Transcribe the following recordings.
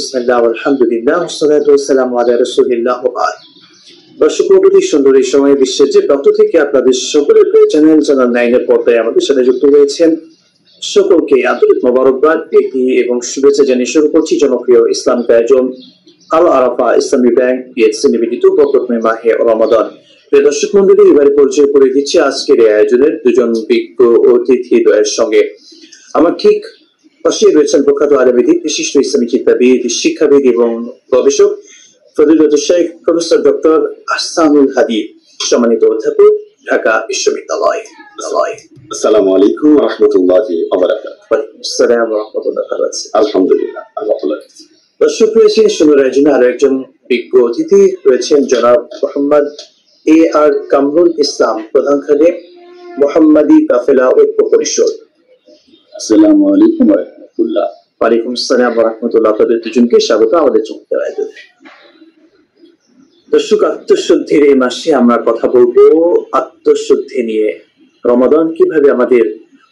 বিসমিল্লাহ আলহামদুলিল্লাহ ওয়াসসালাতু ওয়াসসালামু আলা রাসূলিল্লাহ ওয়া বা'দ। দর্শক মণ্ডলী, সুন্দর এই সময়ে বিশ্বের যে প্রান্ত থেকে আপনাদের সকলের চ্যানেল 9 এর পর্দায় আমাদের সাথে যুক্ত হয়েছেন সকলকে আন্তরিক মোবারকবাদ এবং শুভেচ্ছা জানিয়ে শুরু করছি জনপ্রিয় ইসলামিক আয়োজন আল আরাফা ইসলামী ব্যাংক পিএসসি নিবেদিত বরকতময় মাহে রমাদান। প্রিয় দর্শক মণ্ডলী, এবারে পরিচয় করে দিচ্ছি আজকের এই আয়োজনের দুজন বিজ্ঞ অতিথি দ্বয়ের সঙ্গে। আমার ঠিক পাশে রয়েছেন প্রখ্যাত আলেমদিন, বিশিষ্ট ইসলামী চিন্তাবিদ, শিক্ষাবিদ এবং গবেষক ফজিলতুল শেখ প্রফেসর ডক্টর আহসানুল হাদী, সম্মানিত অধ্যাপক, ঢাকা বিশ্ববিদ্যালয়। আসসালামু আলাইকুম ওয়া রাহমাতুল্লাহি ওয়া বারাকাতুহু। ওয়া আলাইকুম আসসালাম ওয়া রাহমাতুল্লাহি ওয়া বারাকাতুহু। আলহামদুলিল্লাহ, আল্লাহ তাআলা। দর্শক রয়েছেন সুন্দর আয়োজনে আরো একজন বিজ্ঞ অতিথি রয়েছেন জনাব মোহাম্মদ আর কামরুল ইসলাম, প্রধান খাদেম মুহাম্মাদি কাফেলা ঐক্য পরিষদ। আসসালামু আলাইকুম ওয়া রাহমাতুল্লাহ। ওয়া আলাইকুম আসসালাম ওয়া রাহমাতুল্লাহ। আপনাদের দুজনকে স্বাগত আমাদের চমৎকার আয়োজনে। দর্শক, আত্মশুদ্ধির এই মাসে আমরা কথা বলবো আত্মশুদ্ধি নিয়ে। রমাদান কিভাবে আমাদের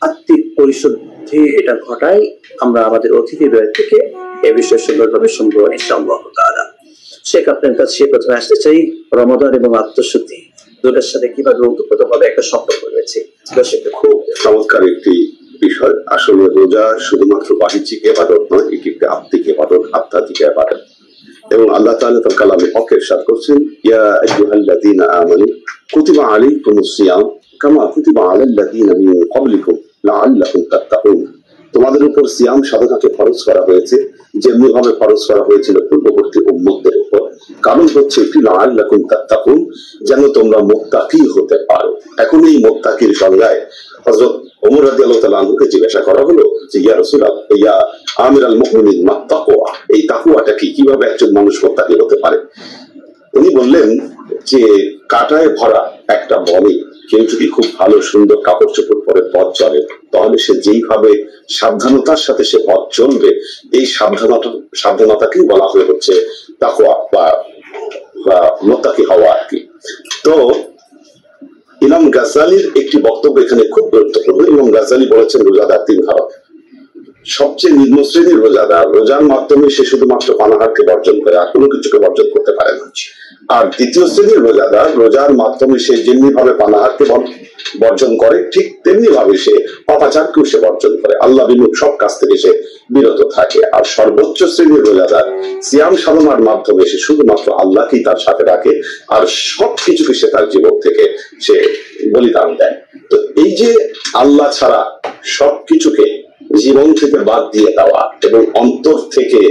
আত্মিক পরিশুদ্ধি এটা ঘটায়, আমরা আমাদের অতিথিদ্বয় থেকে এ বিষয়ে সুন্দরভাবে শুনবো ইনশাআল্লাহ তাআলা। শেখ, আপনার কাছে প্রথমে আসতে চাই, রমাদান এবং আত্মশুদ্ধি দুটার সাথে কিভাবে ওতপ্রোতভাবে একটা সম্পর্ক রয়েছে। দর্শকদের খুব চমৎকার একটি বিষয়। আসলে রোজা শুধুমাত্র বাহ্যিক ইবাদত নয়, এটি একটি আত্মিক ইবাদত, আধ্যাত্মিক ইবাদত। এবং আল্লাহ তাআলা তার কালামে পাকে ইরশাদ করেছেন, ইয়া আইয়ুহাল্লাযীনা আমানু কুতিবা আলাইকুমুস সিয়াম কামা কুতিবা আলাল্লাযীনা মিন ক্বাবলিকুম লাআল্লাকুম তাত্তাকুন। তোমাদের উপর সিয়াম সাধনাকে ফরজ করা হয়েছে যেমনি ভাবে ফরজ করা হয়েছিল পূর্ববর্তী উম্মতদের উপর। কারণ হচ্ছে এটি লাআল্লাকুম তাত্তাকুন, যেন তোমরা মুত্তাকি হতে পারো। এখন এই মুত্তাকির সংজ্ঞায় হযরত ওমর রাদিয়াল্লাহু তাআলা আনহুকে জিজ্ঞাসা করা হলো যে, ইয়া রাসূলুল্লাহ, ইয়া আমিরাল মুমিনিন, মা তাকওয়া, এই তাকওয়াটা কি, কিভাবে একজন মানুষ মুত্তাকি হতে পারে? উনি বললেন যে, কাঁটায় ভরা একটা বনে কেউ যদি খুব ভালো সুন্দর কাপড় চোপড় পরে পথ চলে, তাহলে সে যেইভাবে সাবধানতার সাথে সে পথ চলবে, এই সাবধানতাকেই বলা হয়ে হচ্ছে তাকওয়া বা মুত্তাকি হওয়া আর কি। তো ইমাম গাজ্জালির একটি বক্তব্য এখানে খুব গুরুত্বপূর্ণ। ইমাম গাজ্জালি বলেছেন, রোজাদার তিন ধরনের। সবচেয়ে নিম্ন শ্রেণীর রোজাদার, রোজার মাধ্যমে সে শুধুমাত্র পানাহারকে বর্জন করে, আর কোনো কিছুকে বর্জন করতে পারে না। আর দ্বিতীয় শ্রেণীর রোজাদার, রোজার মাধ্যমে সে যেমনি ভাবে পানাহারকে বর্জন করে, ঠিক তেমনি ভাবে সে পাপাচারকেও সে বর্জন করে, আল্লাহ বিমুখ সব কাজ থেকে সে বিরত থাকে। আর সর্বোচ্চ শ্রেণীর রোজাদার সিয়াম সাধনার মাধ্যমে সে শুধুমাত্র আল্লাহকেই তার সাথে রাখে, আর সবকিছুকে সে তার জীবন থেকে সে বলিদান দেয়। তো এই যে আল্লাহ ছাড়া সবকিছুকে জীবন থেকে বাদ দিয়ে দেওয়া এবং অন্তর থেকে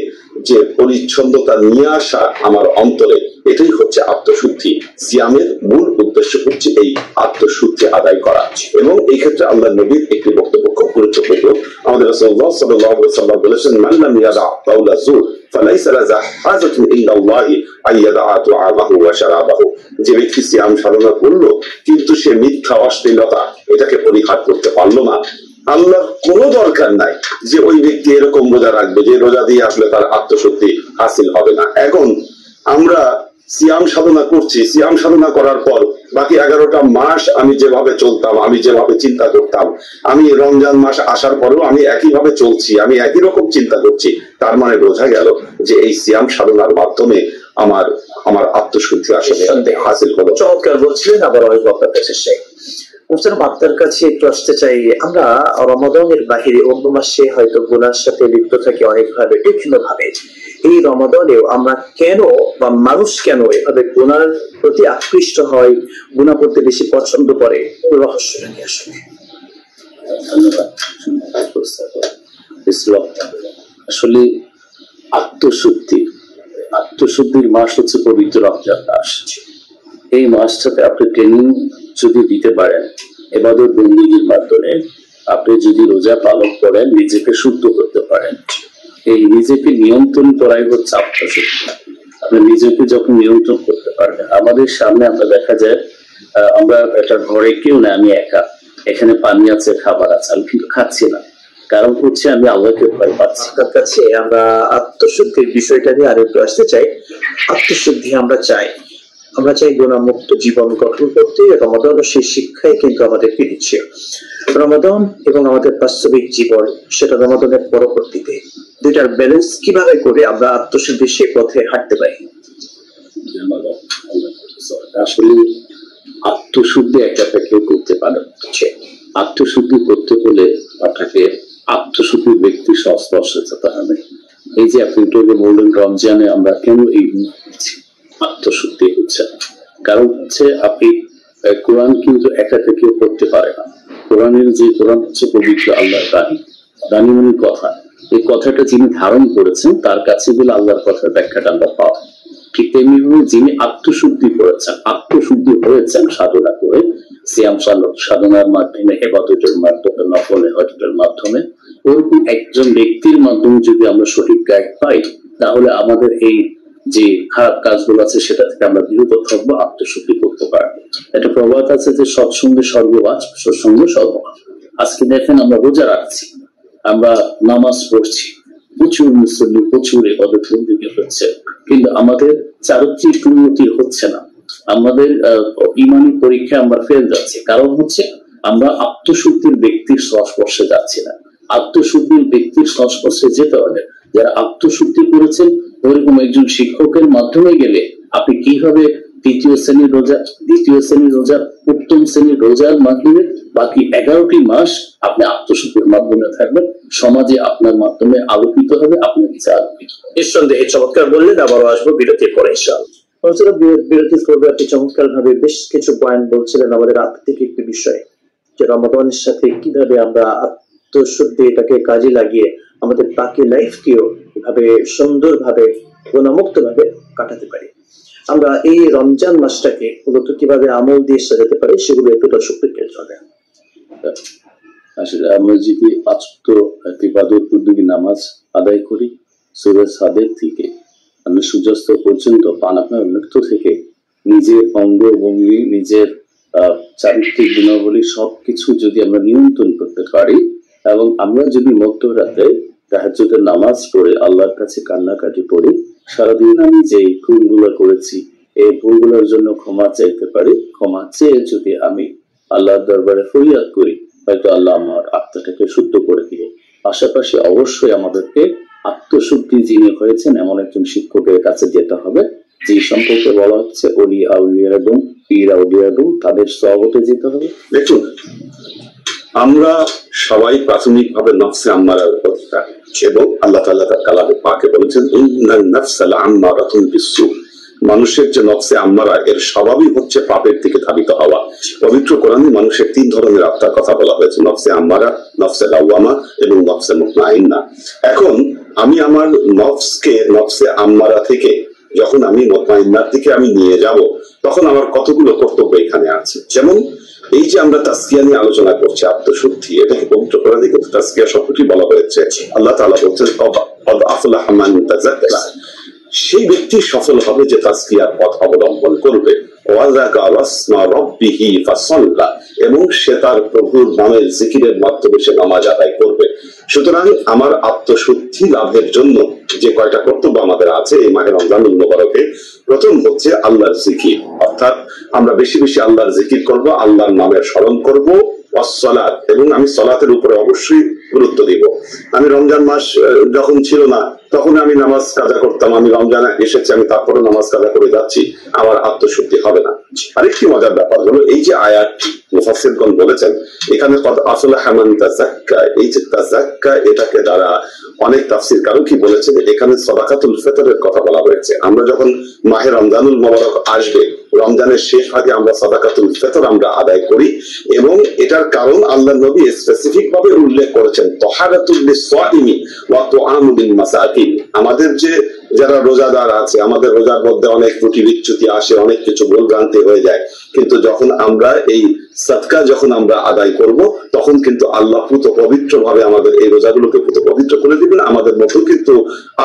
যে পরিচ্ছন্নতা নিয়ে আসা আমার অন্তরে, এটাই হচ্ছে আত্মশুদ্ধি। সিয়ামের মূল উদ্দেশ্য হচ্ছে এই আত্মশুদ্ধি আদায় করা। এবং এই ক্ষেত্রে আল্লাহ নবীর একটি বক্তব্য খুব গুরুত্বপূর্ণ। আমাদের রাসূলুল্লাহ সাল্লাল্লাহু আলাইহি ওয়াসাল্লাম বলেছেন, মান লাম ইয়াদা কাওলা যুর ফালাইসা লাহু হাজাতুন ইল্লাল্লাহি আইয়াদা তুআমাহু ওয়া শারাবাহু। যে ব্যক্তি সিয়াম সাধনা করলো কিন্তু সে মিথ্যা অশ্লীলতা এটাকে পরিহার করতে পারলো না, আল্লাহর কোনো দরকার নাই যে ওই ব্যক্তি এরকম রোজা রাখবে যে রোজা দিয়ে আসলে তার আত্মশুদ্ধি হাসিল হবে না। এখন আমরা সিয়াম সাধনা করছি, সিয়াম সাধনা করার পর বাকি 11টা মাস আমি যেভাবে চলতাম, আমি যেভাবে চিন্তা করতাম, আমি রমজান মাস আসার পরেও আমি একইভাবে চলছি, আমি একই রকম চিন্তা করছি, তার মানে বোঝা গেল যে এই সিয়াম সাধনার মাধ্যমে আমার আত্মশুদ্ধি আসলে হাসিল হলো। চমৎকার বলছিলেন। আবার আপনার কাছে শেখ আপনার কাছে একটু আসতে চাই, আমরা রমাদানের বাহিরে অন্য মাসে হয়তো গুনার সাথে লিপ্ত থাকি অনেকভাবে, বিভিন্ন ভাবে। এই রমাদানেও আমরা কেন বা মানুষ কেন এভাবে গুনার প্রতি আকৃষ্ট হয়, গুনাহ করতে বেশি পছন্দ করে, রহস্যটা কি আসলে? আসলে আত্মশুদ্ধির মাস হচ্ছে পবিত্র রমজান মাস। এই মাসটাতে আপনি ট্রেনিং যদি দিতে পারেন ইবাদত বন্দেগীর মাধ্যমে, আপনি যদি রোজা পালন করেন, নিজেকে শুদ্ধ করতে পারেন। এই নিজেকে নিয়ন্ত্রণ করাই হচ্ছে আত্মশুদ্ধি। আপনি নিজেকে যখন নিয়ন্ত্রণ করতে পারবেন, আমাদের সামনে আমরা দেখা যায় আমরা একটা ঘরে কেউ না, আমি একা, এখানে পানি আছে, খাবার আছে, আমি কিন্তু খাচ্ছি না, কারণ হচ্ছে আমি আল্লাহকে ভয় পাচ্ছি। আপনার কাছে আমরা আত্মশুদ্ধির বিষয়টা নিয়ে আরেকটু আসতে চাই। আত্মশুদ্ধি আমরা চাই গুণামুক্ত জীবন গঠন করতে। রমাদান সেই শিক্ষাই কিন্তু আমাদেরকে দিচ্ছে। রমাদান এবং আমাদের বাস্তবিক জীবন, সেটা রমাদানের পরবর্তীতে দুইটার ব্যালেন্স কিভাবে করে আমরা আত্মশুদ্ধি সে পথে হাঁটতে পারি? আসলে আত্মশুদ্ধি একটা কেউ করতে পারে। আত্মশুদ্ধি করতে হলে আপনাকে আত্মশুদ্ধির ব্যক্তির সংস্পর্শে যেতে হবে। এই যে আপনি বললেন রমজানে আমরা কেন এই আত্মশুদ্ধি হচ্ছে, কারণ হচ্ছে আপনি কোরআন কিন্তু একা কেউ করতে পারে না। কোরআনের যে কোরআন হচ্ছে পবিত্র আল্লাহর বাণী, দানিমনির কথা। এই কথাটা যিনি ধারণ করেছেন তার কাছে গেলে আল্লাহর কথার ব্যাখ্যাটা আমরা পাওয়া। ঠিক তেমনি ভাবে যিনি আত্মশুদ্ধি করেছেন, আত্মশুদ্ধি হয়েছেন সাধনা করে, সিয়াম সাধনার মাধ্যমে, ইবাদতের মাধ্যমে, নফল ইবাদতের মাধ্যমে, ওরকম একজন ব্যক্তির মাধ্যমে যদি আমরা সঠিক গাইড পাই, তাহলে আমাদের এই যে খারাপ কাজগুলো আছে সেটা থেকে আমরা বিরত থাকবো, আত্মশুদ্ধি করতে পারবো। একটা প্রবাদ আছে যে সৎসঙ্গে স্বর্গবাস, সৎসঙ্গে স্বর্গবাস। আজকে দেখেন আমরা রোজা রাখছি, আমরা নামাজ পড়ছি, প্রচুর মুসল্লি, প্রচুর ইবাদত বন্দেগী হচ্ছে, কিন্তু আমাদের চারিত্রিক উন্নতি হচ্ছে না। আমাদের ইমানি পরীক্ষায় আমরা ফেল যাচ্ছি, কারণ হচ্ছে আমরা আত্মশুদ্ধির ব্যক্তির সংস্পর্শে যাচ্ছি না। আত্মশুদ্ধির ব্যক্তির সংস্পর্শে যেতে হবে। যারা আত্মশুদ্ধি করেছেন ওইরকম একজন শিক্ষকের মাধ্যমে গেলে আপনি কিভাবে তৃতীয় শ্রেণীর রোজা, দ্বিতীয় শ্রেণীর রোজা, উত্তম শ্রেণীর রোজার মাধ্যমে বাকি 11টি মাস আপনি আত্মশুদ্ধির মাধ্যমে থাকবেন, সমাজে আপনার মাধ্যমে আলোকিত হবে, আপনি নিজে আলোকিত। নিঃসন্দেহে চমৎকার বললেন। আবারও আসবো বিরতির পরে ইনশাআল্লাহ। বিরতির পূর্বে আপনি চমৎকার ভাবে বেশ কিছু পয়েন্ট বলছিলেন আমাদের আত্মিক একটি বিষয়, যে রমাদানের সাথে কিভাবে আমরা আত্মশুদ্ধি এটাকে কাজে লাগিয়ে আমাদের বাকি লাইফকেও কিভাবে সুন্দরভাবে গুণমুক্ত ভাবে কাটাতে পারি। আমরা এই রমজান মাসটাকে মূলত কিভাবে আমল দিয়ে সাজাতে পারি সেগুলো একটু দর্শকদেরকে জানাবেন। আসলে আমরা যদি 5 ওয়াক্ত ইবাদত বন্দেগী নামাজ আদায় করি, সূরা সাদেক থেকে আমরা সূর্যাস্ত পর্যন্ত পানাহার মুক্ত থেকে নিজের অঙ্গ ভঙ্গি, নিজের চারিত্রিক গুণাবলী সবকিছু যদি আমরা নিয়ন্ত্রণ করতে পারি, এবং আমরা যদি মধ্যরাতে তাহাজ্জুদের নামাজ পড়ে আল্লাহর কাছে কান্নাকাটি পড়ি, সারাদিন আমি যে ভুলগুলো করেছি এই ভুলগুলোর জন্য ক্ষমা চাইতে পারি, ক্ষমা চেয়ে যদি আমি আল্লাহর দরবারে ফরিয়াদ করি, হয়তো আল্লাহ আমার আত্মাটাকে শুদ্ধ করে দিবে। পাশাপাশি অবশ্যই আমাদেরকে আত্মশুদ্ধি যিনি হয়েছেন এমন একজন শিক্ষকের কাছে যেতে হবে, যে সম্পর্কে বলা হচ্ছে ওলি আউলিয়া এবং পীর আউলিয়া এবং তাদের সহবতে যেতে হবে। দেখুন, আমরা সবাই প্রাথমিকভাবে নফসে আম্মারার অধিকার, এবং আল্লাহ তাআলা তার কালামে পাকে বলেছেন ইন্নান নাফসাল আম্মারাতুন বিসসু, মানুষের যে নফসে আম্মারা এর স্বভাবই হচ্ছে পাপের দিকে ধাবিত হওয়া। পবিত্র কোরআনে মানুষের 3 ধরনের আত্মার কথা বলা হয়েছে, নফসে আম্মারা, নফসে লাওয়ামা এবং নফসে মুতমাইন্না। এখন আমি আমার নফসকে নফসে আম্মারা থেকে যখন আমি মুতমাইন্নার দিকে আমি নিয়ে যাব, তখন আমার কতগুলো কর্তব্য এখানে আছে। যেমন এই যে আমরা তাসকিয়া নিয়ে আলোচনা করছি, আত্মশুদ্ধি, এটাকে পবিত্র কোরআনে কিন্তু তাসকিয়া শব্দটি বলা হয়েছে। আল্লাহ তাআলা বলছেন ক্বাদ আফলাহা মান তাযাক্কা, সেই ব্যক্তি সফল হবে যে তাসকিয়ার পথ অবলম্বন করবে, এবং সে তার প্রভুর নামের জিকিরের মাধ্যমে সে নামাজ আদায় করবে। সুতরাং আমার আত্মশুদ্ধি লাভের জন্য যে কয়টা কর্তব্য আমাদের আছে এই মাহে রমজানুল মুবারকে, প্রথম হচ্ছে আল্লাহর জিকির, অর্থাৎ আমরা বেশি বেশি আল্লাহর জিকির করব, আল্লাহর নামের স্মরণ করব, ওয়াসসালাত, এবং আমি সালাতের উপরে অবশ্যই গুরুত্ব দিব। আমি রমজান মাস যখন ছিল না তখন আমি নামাজ কাজা করতাম, আমি রমজান এসেছে আমি তারপরে নামাজ কাজা করে যাচ্ছি, আমার আত্মশুদ্ধি হবে না। আরেকটি মজার ব্যাপার হলো এই যে আয়াতটি মুফাসসিরগণ বলেছেন এখানে ক্বাদ আফলাহা মান তাযাক্কা, এই যে তাযাক্কা এটাকে দ্বারা অনেক তাফসীরকারও কি বলেছেন, এখানে সাদাকাতুল ফিতরের কথা বলা হয়েছে। আমরা যখন মাহে রমজানুল মুবারক আসবে, রমজানের শেষ ভাগে আমরা সাদাকাতুল ফিতর আমরা আদায় করি, এবং এটার কারণ আল্লাহর নবী স্পেসিফিক ভাবে উল্লেখ করেছেন তাহারাতুল লিস-সাইমি ওয়া তুআমু লিল মাসাকিন। আমাদের যে যারা রোজাদার আছে, আমাদের রোজার মধ্যে অনেক ত্রুটি বিচ্যুতি আসে, অনেক কিছু ভুলভ্রান্তি হয়ে যায়, কিন্তু যখন আমরা এই সাদকা যখন আমরা আদায় করব, তখন কিন্তু আল্লাহ পুত পবিত্র ভাবে আমাদের এই রোজাগুলোকে পুত পবিত্র করে দিবেন, আমাদের মধ্যে কিন্তু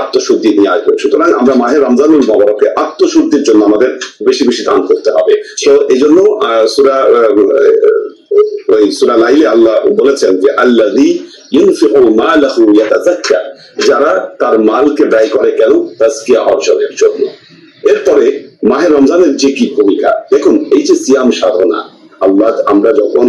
আত্মশুদ্ধি নিয়ে আসবেন। সুতরাং আমরা মাহে রমজানুল মুবারকে আত্মশুদ্ধির জন্য আমাদের বেশি বেশি দান করতে হবে। তো এই জন্য সূরা লাইলে আল্লাহ বলেছেন যে আল্লাযী ইউনফিকু মালাহু ইয়াতাযাক্কা, যারা তার মালকে ব্যয় করে কেন? তাজকিয়া অর্জনের জন্য। এরপরে মাহে রমজানের যে কি ভূমিকা, দেখুন এই যে সিয়াম সাধনা, আমরা যখন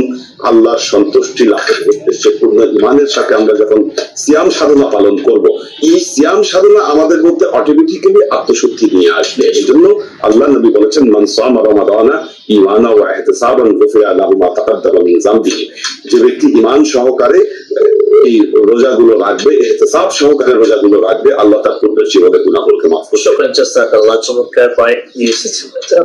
আল্লাহর সন্তুষ্টি লাভের উদ্দেশ্যে পূর্ণ ইমানের সাথে আমরা যখন সিয়াম সাধনা পালন করব, এই সিয়াম সাধনা আমাদের মধ্যে অটোমেটিক্যালি আত্মশুদ্ধি নিয়ে আসবে। এই জন্য আল্লাহ নবী বলেছেন, মান সামা রমাদানা ঈমানা ওয়া ইহতিসাবান গুফিরা লাহু মা তাকাদ্দামা মিন যামবিহি। যে ব্যক্তি ঈমান সহকারে এই রোজাগুলো রাখবে, ইহতিসাব সহকারে রোজাগুলো রাখবে, আল্লাহ তার পূর্বের জীবনের গুনাহগুলোকে মাফ করবেন। শুকরান, জাযাকাল্লাহ, চমৎকার পয়েন্ট নিয়ে এসেছেন।